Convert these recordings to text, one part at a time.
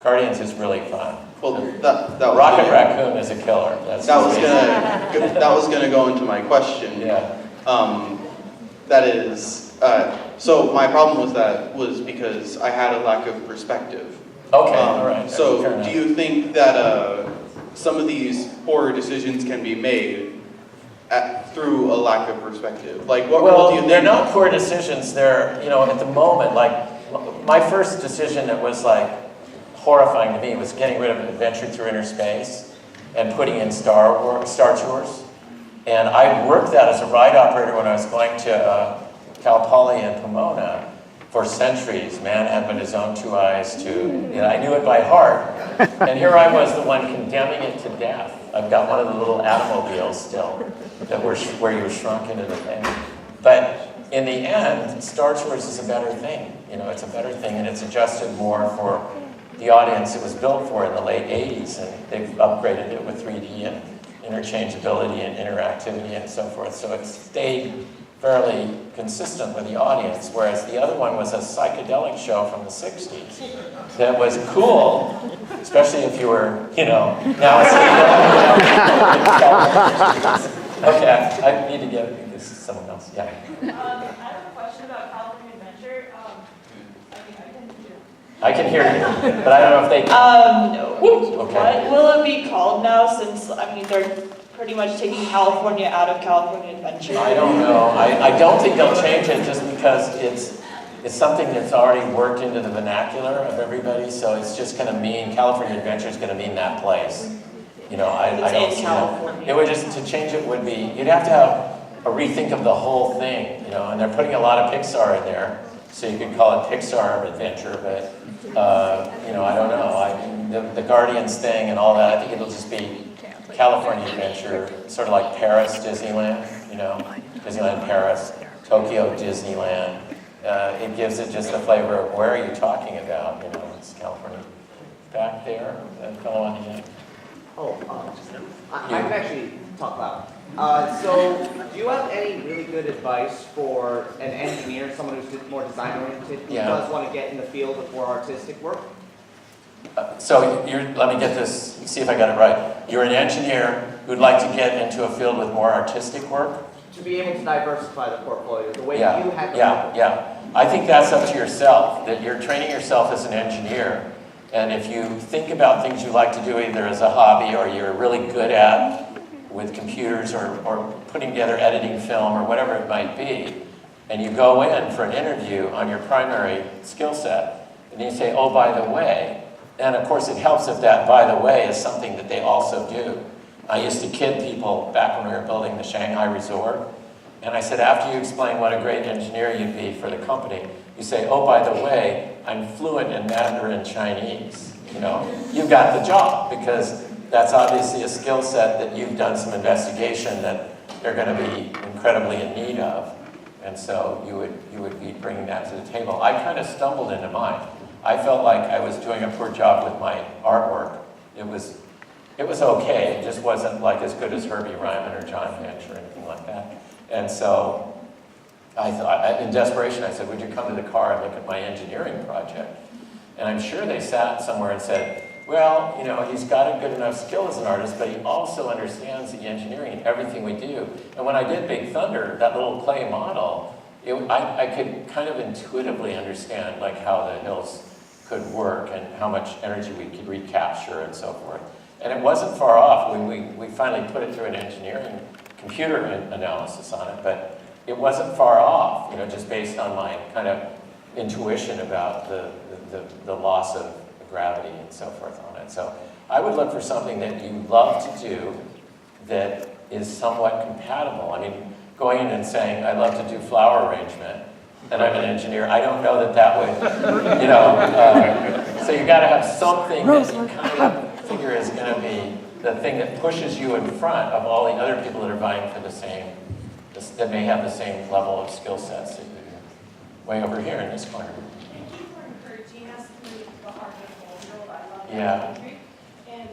Guardians is really fun. Well, that was Rocket Raccoon is a killer. That was gonna go into my question. Yeah. That is, so my problem with that was because I had a lack of perspective. Okay, all right. So do you think that some of these poor decisions can be made through a lack of perspective? Like, what role do you think? They're not poor decisions. They're, you know, at the moment, like, my first decision that was like horrifying to me was getting rid of Adventure Through Inner Space and putting in Star Tours. And I worked that as a ride operator when I was going to Cal Poly in Pomona for centuries. Man had but his own two eyes too. You know, I knew it by heart. And here I was, the one condemning it to death. I've got one of the little automobiles still that where you were shrunk into the thing. But in the end, Star Tours is a better thing. You know, it's a better thing, and it's adjusted more for the audience it was built for in the late 80s, and they've upgraded it with 3D and interchangeability and interactivity and so forth. So it's stayed fairly consistent with the audience, whereas the other one was a psychedelic show from the 60s that was cool, especially if you were, you know, now it's okay, I need to get this to someone else. Yeah. I have a question about California Adventure. I can hear you, but I don't know if they can. No. Okay. What will it be called now, since, I mean, they're pretty much taking California out of California Adventure? I don't know. I don't think they'll change it just because it's something that's already worked into the vernacular of everybody, so it's just going to mean, California Adventure is going to mean that place. You know, I don't see that. It would just, to change it would be, you'd have to have a rethink of the whole thing, you know, and they're putting a lot of Pixar in there, so you could call it Pixar Adventure, but, you know, I don't know. The Guardians thing and all that, I think it'll just be California Adventure, sort of like Paris Disneyland, you know, Disneyland Paris, Tokyo Disneyland. It gives it just a flavor of where are you talking about, you know, it's California. Back there, that fellow on the end. I can actually talk loud. So, do you have any really good advice for an engineer, someone who's more design-oriented, who does want to get in the field of more artistic work? So, let me get this, see if I got it right. You're an engineer who'd like to get into a field with more artistic work? To be able to diversify the portfolio, the way you have to. Yeah. I think that's up to yourself, that you're training yourself as an engineer. And if you think about things you like to do either as a hobby or you're really good at with computers or putting together editing film or whatever it might be, and you go in for an interview on your primary skill set, and you say, oh, by the way, and of course it helps if that by the way is something that they also do. I used to kid people back when we were building the Shanghai resort, and I said, after you explain what a great engineer you'd be for the company, you say, oh, by the way, I'm fluent in Mandarin Chinese. You know, you've got the job, because that's obviously a skill set that you've done some investigation that they're going to be incredibly in need of. And so you would be bringing that to the table. I kind of stumbled into mine. I felt like I was doing a poor job with my artwork. It was okay. It just wasn't like as good as Herbie Ryman or John Finch or anything like that. And so I thought, in desperation, I said, would you come to the car and look at my engineering project? And I'm sure they sat somewhere and said, well, you know, he's got a good enough skill as an artist, but he also understands the engineering and everything we do. And when I did Big Thunder, that little clay model, I could kind of intuitively understand like how the hills could work and how much energy we could recapture and so forth. And it wasn't far off when we finally put it through an engineering computer analysis on it, but it wasn't far off, you know, just based on my kind of intuition about the loss of gravity and so forth on it. So I would look for something that you love to do that is somewhat compatible. I mean, going in and saying, I love to do flower arrangement, and I'm an engineer, I don't know that would, you know, so you got to have something that you kind of figure is going to be the thing that pushes you in front of all the other people that are vying for the same, that may have the same level of skill sets that you do. Way over here in this corner. Thank you for encouraging us through the heart of the world. I love Yeah. that. And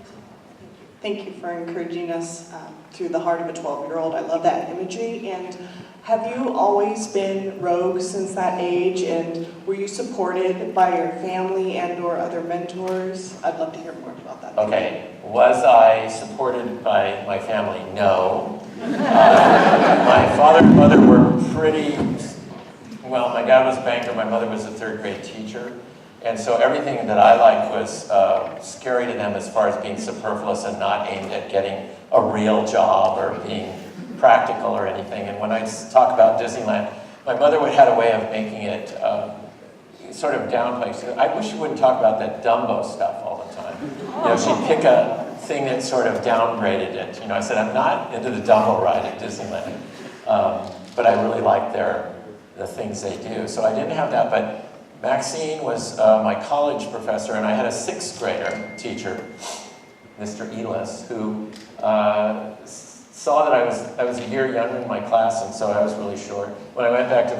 thank you for encouraging us through the heart of a 12-year-old. I love that imagery. And Have you always been rogue since that age, and were you supported by your family and or other mentors? I'd love to hear more about that. Okay, was I supported by my family? No. My father and mother were pretty, well, my dad was a banker, my mother was a third grade teacher, and so everything that I liked was scary to them as far as being superfluous and not aimed at getting a real job or being practical or anything. And when I talk about Disneyland, my mother had a way of making it sort of downplay. So I wish you wouldn't talk about that Dumbo stuff all the time. You know, she'd pick a thing that sort of downgraded it. You know, I said, I'm not into the Dumbo ride at Disneyland, but I really like the things they do. So I didn't have that, but Maxine was my college professor, and I had a 6th grader teacher, Mr. Elis, who saw that I was a year younger in my class, and so I was really short. When I went back to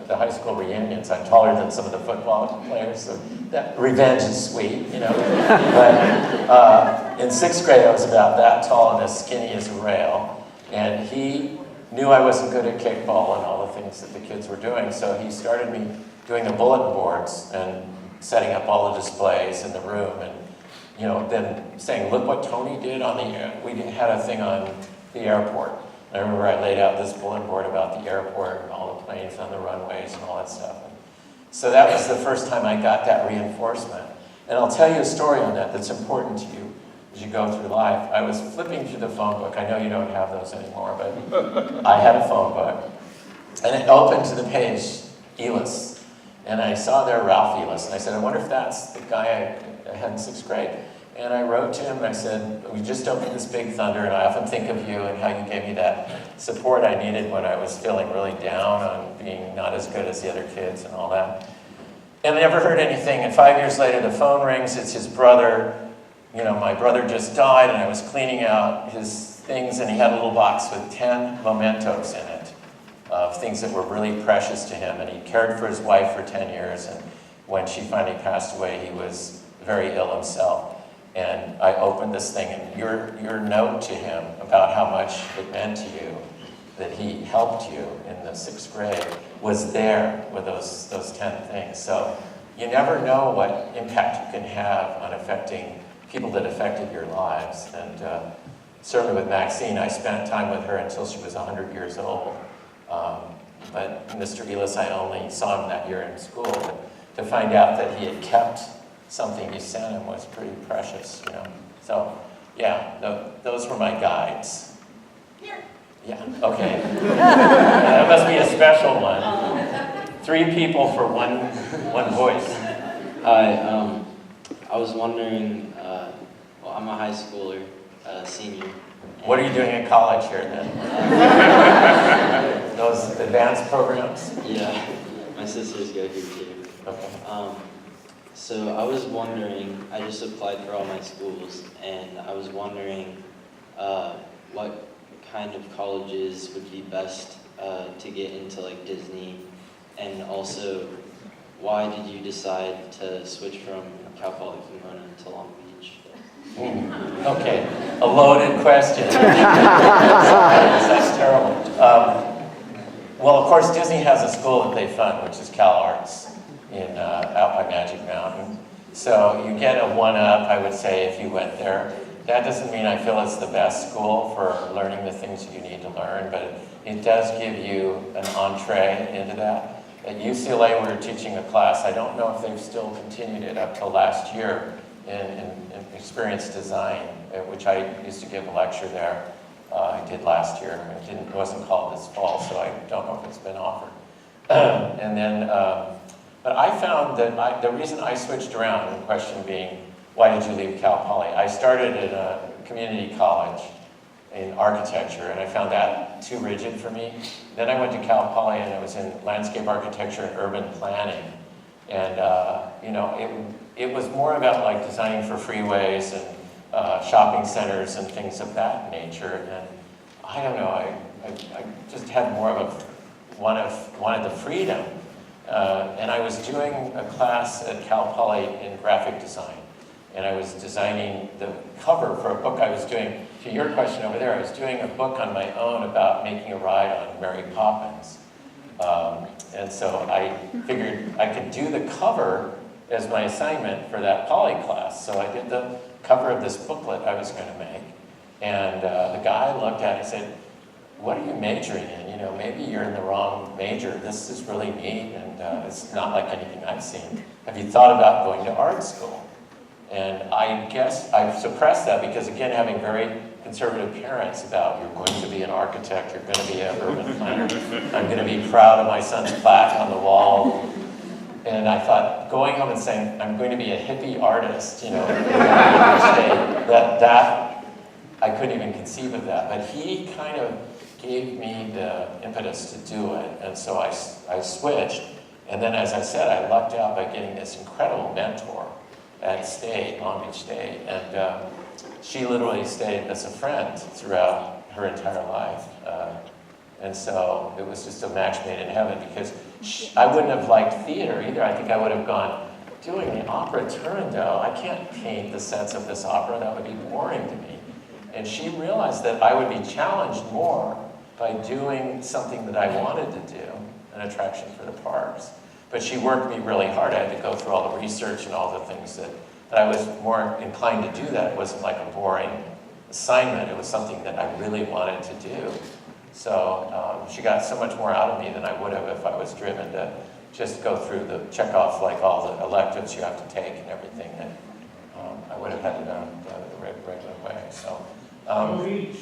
the high school reunions, I'm taller than some of the football players, so that revenge is sweet, you know. But in 6th grade, I was about that tall and as skinny as a rail, and he knew I wasn't good at kickball and all the things that the kids were doing, so he started me doing the bulletin boards and setting up all the displays in the room, and you know, then saying, look what Tony did on we had a thing on the airport. I remember I laid out this bulletin board about the airport and all the planes on the runways and all that stuff. And so that was the first time I got that reinforcement. And I'll tell you a story on that that's important to you as you go through life. I was flipping through the phone book. I know you don't have those anymore, but I had a phone book. And it opened to the page, Elis. And I saw there Ralph Elis. And I said, I wonder if that's the guy I had in 6th grade. And I wrote to him and I said, we just opened this Big Thunder, and I often think of you and how you gave me that support I needed when I was feeling really down on being not as good as the other kids and all that. And I never heard anything, and 5 years later the phone rings, it's his brother. You know, my brother just died, and I was cleaning out his things, and he had a little box with 10 mementos in it of things that were really precious to him, and he cared for his wife for 10 years, and when she finally passed away, he was very ill himself. And I opened this thing, and your note to him about how much it meant to you, that he helped you in the 6th grade, was there with those 10 things. So you never know what impact you can have on affecting people that affected your lives. And certainly with Maxine, I spent time with her until she was 100 years old. But Mr. Elis, I only saw him that year in school. But to find out that he had kept something you sent him was pretty precious, you know. So, yeah, those were my guides. Here. Yeah, okay. That must be a special one. 3 people for one voice. Hi, I was wondering, well, I'm a high schooler, senior. What are you doing in college here then? Those advanced programs? Yeah, my sisters go here too. Okay. So I was wondering, I just applied for all my schools, and I was wondering what kind of colleges would be best to get into, like Disney, and also why did you decide to switch from Cal Poly to Long Beach? Okay, a loaded question. That's terrible. Well, of course, Disney has a school that they fund, which is Cal Arts out by Magic Mountain. So you get a 1-up, I would say, if you went there. That doesn't mean I feel it's the best school for learning the things that you need to learn, but it does give you an entree into that. At UCLA, we were teaching a class. I don't know if they've still continued it up till last year in experience design, which I used to give a lecture there. I did last year. It wasn't called this fall, so I don't know if it's been offered. And then, but I found that the reason I switched around, the question being, why did you leave Cal Poly? I started at a community college in architecture, and I found that too rigid for me. Then I went to Cal Poly, and I was in landscape architecture and urban planning. And you know, it was more about like designing for freeways and shopping centers and things of that nature. And I don't know, I just had more of wanted the freedom. And I was doing a class at Cal Poly in graphic design. and I was designing the cover for a book I was doing. To your question over there, I was doing a book on my own about making a ride on Mary Poppins. And so I figured I could do the cover as my assignment for that poly class. So I did the cover of this booklet I was going to make. And the guy looked at it and said, "What are you majoring in? You know, maybe you're in the wrong major. This is really neat, and it's not like anything I've seen. Have you thought about going to art school?" And I guess I suppressed that because, again, having very conservative parents about, you're going to be an architect, you're going to be an urban planner, I'm going to be proud of my son's plaque on the wall. And I thought, going home and saying, I'm going to be a hippie artist, you know, that I couldn't even conceive of that. But he kind of gave me the impetus to do it. And so I switched. And then, as I said, I lucked out by getting this incredible mentor at State, Long Beach State. And she literally stayed as a friend throughout her entire life. And so it was just a match made in heaven, because I wouldn't have liked theater either. I think I would have gone, doing the opera Turandot, I can't paint the sense of this opera, that would be boring to me. And she realized that I would be challenged more by doing something that I wanted to do, an attraction for the parks. But she worked me really hard. I had to go through all the research and all the things that I was more inclined to do. That it wasn't like a boring assignment. It was something that I really wanted to do. So she got so much more out of me than I would have if I was driven to just go through check off like all the electives you have to take and everything that I would have had to do the regular way. So, Go Beach.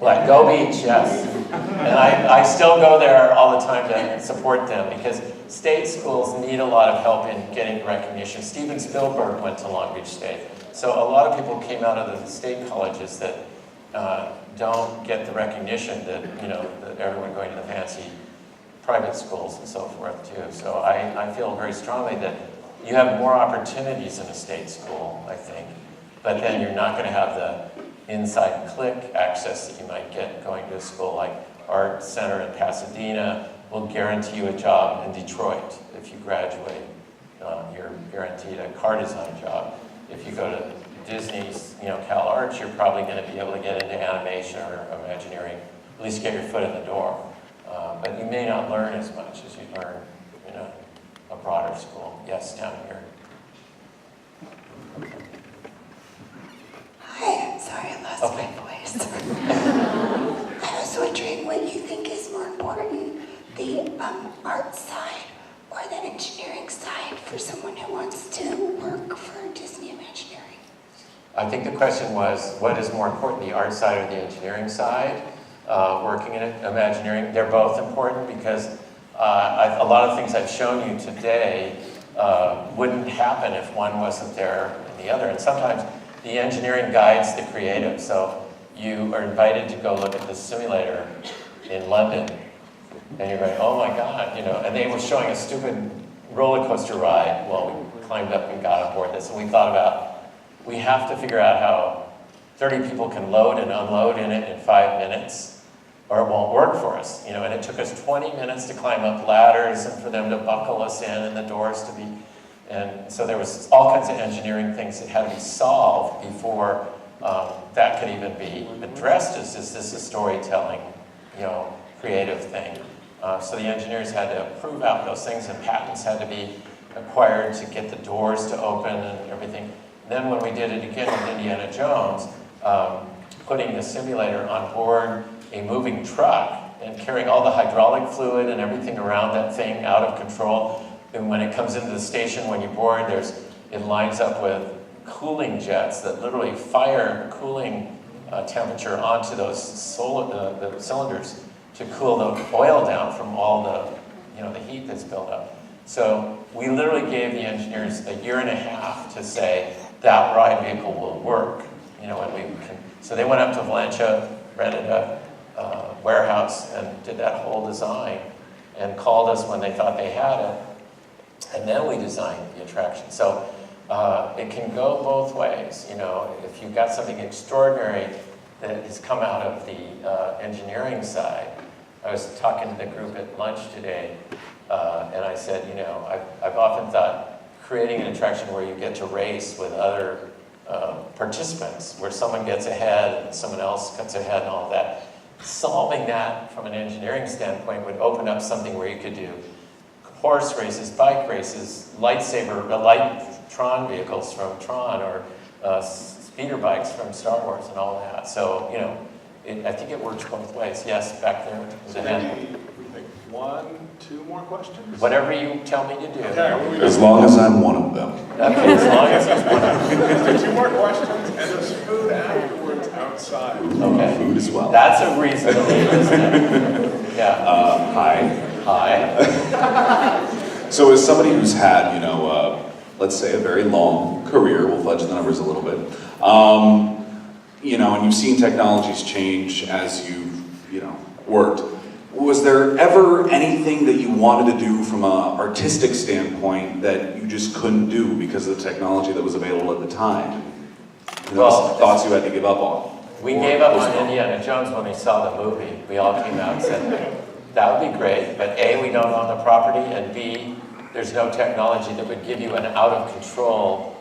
Like Go Beach, yes. And I still go there all the time to support them, because state schools need a lot of help in getting recognition. Steven Spielberg went to Long Beach State. So a lot of people came out of the state colleges that don't get the recognition that, you know, that everyone going to the fancy private schools and so forth too. So I feel very strongly that you have more opportunities in a state school, I think, but then you're not going to have the inside click access that you might get going to a school like Art Center in Pasadena. Will guarantee you a job in Detroit if you graduate. You're guaranteed a car design job. If you go to Disney's, you know, Cal Arts, you're probably going to be able to get into animation or Imagineering, at least get your foot in the door. But you may not learn as much as you learn in a broader school. Yes, down here. Hi, I'm sorry I lost my voice. I was wondering what you think is more important, the art side or the engineering side for someone who wants to work for Disney Imagineering? I think the question was, what is more important, the art side or the engineering side? Working in Imagineering, they're both important, because a lot of things I've shown you today wouldn't happen if one wasn't there and the other. And sometimes the engineering guides the creative. So you are invited to go look at the simulator in London, and you're going, oh my God, you know, and they were showing a stupid roller coaster ride. Well, we climbed up and got on board this, and we thought about, we have to figure out how 30 people can load and unload in it in 5 minutes, or it won't work for us. You know, and it took us 20 minutes to climb up ladders and for them to buckle us in and the doors to be, and so there was all kinds of engineering things that had to be solved before that could even be addressed as is this a storytelling, you know, creative thing. So the engineers had to prove out those things, and patents had to be acquired to get the doors to open and everything. And then when we did it again with Indiana Jones, putting the simulator on board a moving truck and carrying all the hydraulic fluid and everything around that thing out of control. And when it comes into the station, when you board, it lines up with cooling jets that literally fire cooling temperature onto those the cylinders to cool the oil down from all the heat that's built up. So we literally gave the engineers a year and a half to say that ride vehicle will work. You know, and so they went up to Valencia, rented a warehouse, and did that whole design, and called us when they thought they had it, and then we designed the attraction. So it can go both ways. You know, if you've got something extraordinary that has come out of the engineering side. I was talking to the group at lunch today, and I said, you know, I've often thought, creating an attraction where you get to race with other participants, where someone gets ahead and someone else gets ahead and all of that. Solving that from an engineering standpoint would open up something where you could do horse races, bike races, light Tron vehicles from Tron, or speeder bikes from Star Wars and all of that. So, you know, I think it works both ways. Yes, back there is a hand. Maybe we think 1, 2 more questions? Whatever you tell me to do. Okay, As long as I'm one of them. Okay, as long as it's one of them. There's 2 more questions, and there's food afterwards outside. Okay. Food as well. That's a reason to leave, isn't it? Yeah. Hi. Hi. So as somebody who's had, you know, let's say a very long career, we'll fudge the numbers a little bit, you know, and you've seen technologies change as you've, you know, worked. Was there ever anything that you wanted to do from an artistic standpoint that you just couldn't do because of the technology that was available at the time? Well, thoughts you had to give up on? We gave up on Indiana Jones when we saw the movie. We all came out and said, that would be great, but A, we don't own the property, and B, there's no technology that would give you an out-of-control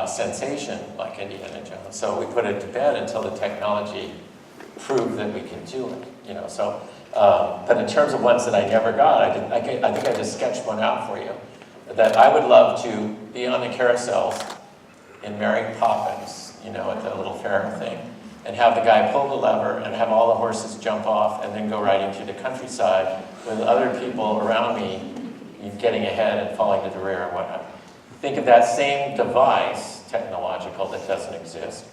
sensation like Indiana Jones. So we put it to bed until the technology proved that we can do it, you know. So, but in terms of ones that I never got, I think I just sketched one out for you. That I would love to be on the carousels in Mary Poppins, you know, at the little fair thing, and have the guy pull the lever and have all the horses jump off and then go riding through the countryside with other people around me getting ahead and falling to the rear and whatnot. Think of that same device, technological, that doesn't exist,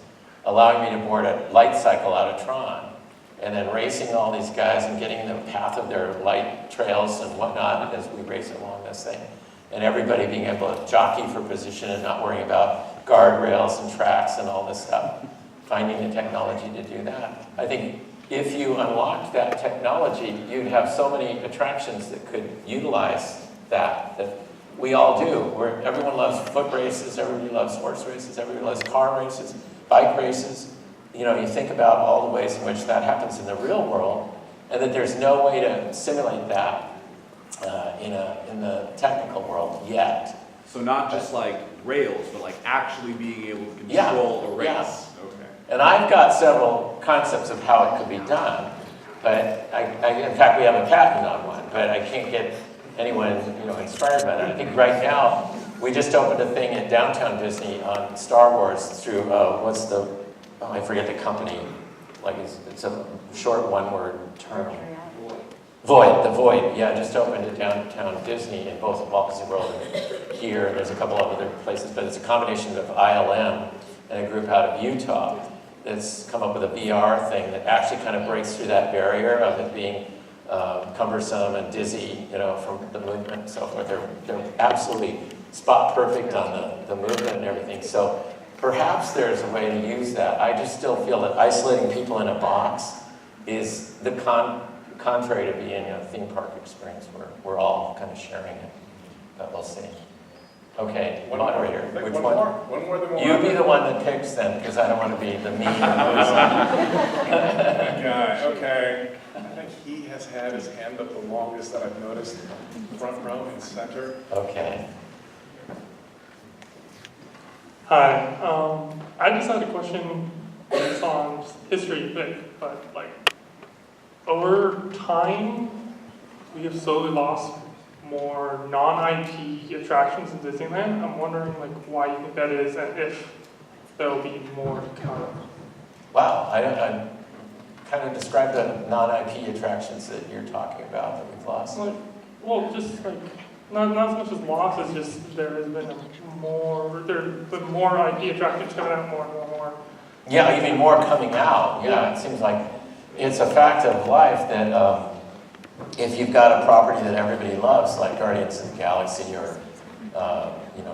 allowing me to board a light cycle out of Tron, and then racing all these guys and getting in the path of their light trails and whatnot as we race along this thing. And everybody being able to jockey for position and not worrying about guardrails and tracks and all this stuff. Finding the technology to do that. I think if you unlocked that technology, you'd have so many attractions that could utilize that we all do. Where everyone loves foot races, everybody loves horse races, everybody loves car races, bike races. You know, you think about all the ways in which that happens in the real world, and that there's no way to simulate that in the technical world yet. So not just like rails, but like actually being able to control a race. Yeah. Okay. And I've got several concepts of how it could be done, but in fact, we have a patent on one, but I can't get anyone, you know, inspired by that. I think right now, we just opened a thing at downtown Disney on Star Wars through, I forget the company, like it's a short one-word term. The Void, yeah, just opened at downtown Disney in both Walt Disney World and here, and there's a couple of other places, but it's a combination of ILM and a group out of Utah that's come up with a VR thing that actually kind of breaks through that barrier of it being cumbersome and dizzy, you know, from the movement and so forth. They're absolutely spot perfect on the movement and everything. So perhaps there's a way to use that. I just still feel that isolating people in a box is the contrary to being a theme park experience where we're all kind of sharing it. But we'll see. Okay, moderator, which one? One more than one. You be the one that picks then, because I don't want to be the mean person. Guy, okay. I think he has had his hand up the longest that I've noticed. Front row and center. Okay. Hi, I just had a question based on history, but like over time, we have slowly lost more non-IP attractions in Disneyland. I'm wondering like why you think that is, and if there will be more to come. Wow, I kind of describe the non-IP attractions that you're talking about that we've lost. Like, well, just like not as much as loss as just there has been more IP attractions coming out more. Yeah, you mean more coming out. Yeah, it seems like it's a fact of life that if you've got a property that everybody loves, like Guardians of the Galaxy or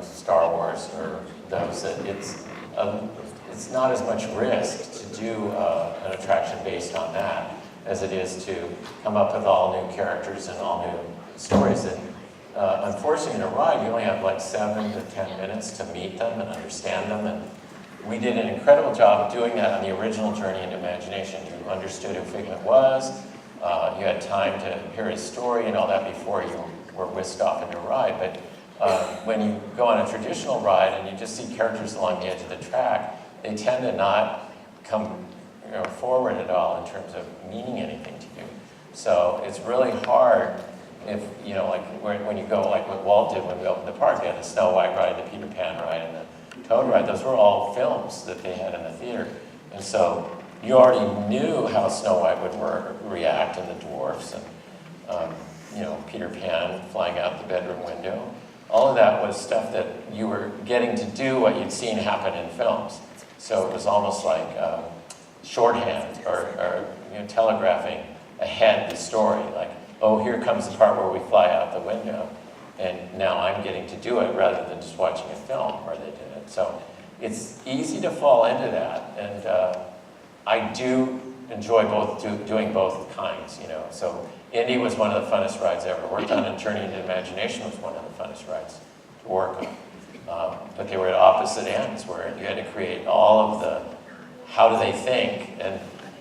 Star Wars or those, that it's not as much risk to do an attraction based on that as it is to come up with all new characters and all new stories that unfortunately in a ride you only have like 7 to 10 minutes to meet them and understand them, and we did an incredible job of doing that on the original Journey into Imagination. You understood who Figment was, you had time to hear his story and all that before you were whisked off into a ride, but when you go on a traditional ride and you just see characters along the edge of the track, they tend to not come forward at all in terms of meaning anything to you. So it's really hard if, like when you go, like what Walt did when we opened the park, they had the Snow White ride, the Peter Pan ride, and the Toad ride. Those were all films that they had in the theater. And so you already knew how Snow White would react, and the dwarfs, and Peter Pan flying out the bedroom window. All of that was stuff that you were getting to do what you'd seen happen in films. So it was almost like shorthand or telegraphing ahead the story. Like, oh, here comes the part where we fly out the window, and now I'm getting to do it rather than just watching a film where they did it. So it's easy to fall into that, and I do enjoy doing both kinds. So Indy was one of the funnest rides I ever worked on, and Journey into Imagination was one of the funnest rides to work on. But they were at opposite ends, where you had to create all of the how do they think, and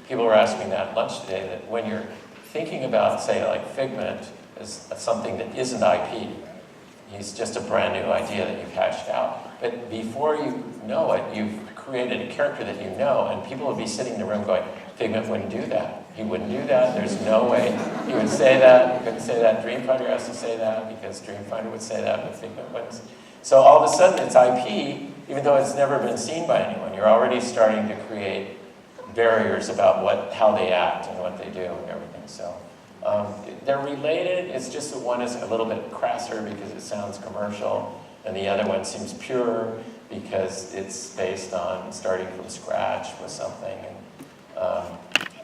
people were asking me that at lunch today, that when you're thinking about, say, like Figment as something that isn't IP, he's just a brand new idea that you've hatched out. But before you know it, you've created a character that you know, and people would be sitting in the room going, Figment wouldn't do that. He wouldn't do that. There's no way he would say that. He couldn't say that. Dreamfinder has to say that because Dreamfinder would say that, but Figment wouldn't. So all of a sudden it's IP, even though it's never been seen by anyone. You're already starting to create barriers about how they act and what they do and everything. So they're related. It's just that one is a little bit crasser because it sounds commercial, and the other one seems pure because it's based on starting from scratch with something. And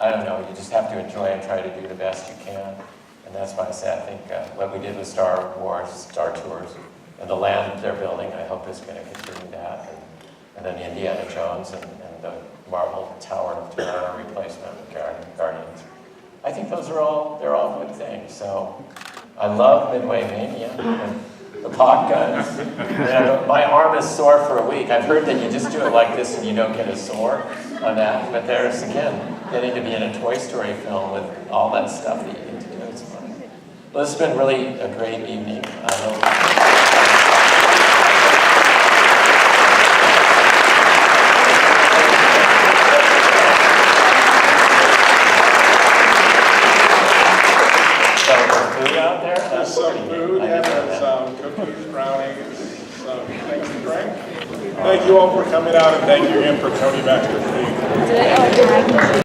I don't know, you just have to enjoy and try to do the best you can. And that's why I say I think what we did with Star Wars, Star Tours, and the land they're building, I hope is going to continue that. And then Indiana Jones and the Marvel Tower of Terror replacement with Guardians. I think they're all good things. So I love Midway Mania and the pop guns. My arm is sore for a week. I've heard that you just do it like this and you don't get a sore on that. But there's, again, getting to be in a Toy Story film with all that stuff that you get to do. It's fun. Well, this has been really a great evening. I hope. Out there? There's some food, and there's some cookies, brownies, some things to drink. Thank you all for coming out, and thank you again for Tony Baxter.